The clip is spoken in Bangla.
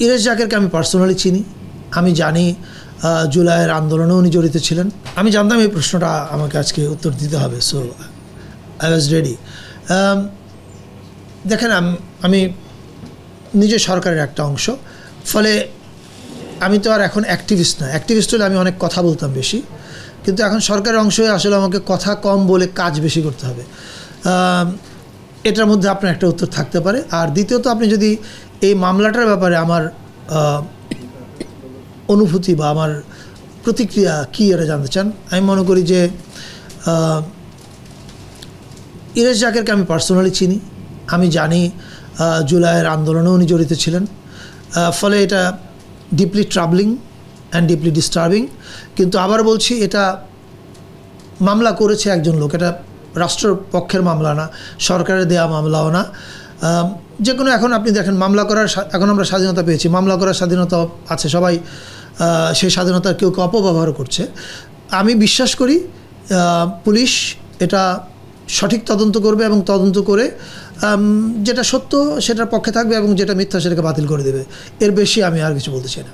ইরেশ জাকেরকে আমি পার্সোনালি চিনি, আমি জানি জুলাইয়ের আন্দোলনেও উনি জড়িত ছিলেন। আমি জানতাম এই প্রশ্নটা আমাকে আজকে উত্তর দিতে হবে, সো আই ওয়াজ রেডি। দেখেন, আমি নিজে সরকারের একটা অংশ, ফলে আমি তো আর এখন অ্যাক্টিভিস্ট না। অ্যাক্টিভিস্ট হলে আমি অনেক কথা বলতাম বেশি, কিন্তু এখন সরকারের অংশ হয়ে আসলে আমাকে কথা কম বলে কাজ বেশি করতে হবে। এটার মধ্যে আপনার একটা উত্তর থাকতে পারে। আর দ্বিতীয়ত, আপনি যদি এই মামলাটার ব্যাপারে আমার অনুভূতি বা আমার প্রতিক্রিয়া কী এটা জানতে চান, আমি মনে করি যে ইরেশ জাকেরকে আমি পার্সোনালি চিনি, আমি জানি জুলাইয়ের আন্দোলনেও উনি জড়িত ছিলেন, ফলে এটা ডিপলি ট্রাবলিং অ্যান্ড ডিপলি ডিস্টার্বিং। কিন্তু আবার বলছি, এটা মামলা করেছে একজন লোক, এটা রাষ্ট্রপক্ষের মামলা না, সরকারের দেয়া মামলাও না। যে কোনো, এখন আপনি দেখেন, মামলা করার, এখন আমরা স্বাধীনতা পেয়েছি, মামলা করার স্বাধীনতা আছে, সবাই সেই স্বাধীনতার কেউ অপব্যবহার করছে। আমি বিশ্বাস করি পুলিশ এটা সঠিক তদন্ত করবে এবং তদন্ত করে যেটা সত্য সেটার পক্ষে থাকবে এবং যেটা মিথ্যা সেটাকে বাতিল করে দেবে। এর বেশি আমি আর কিছু বলতে চাই না।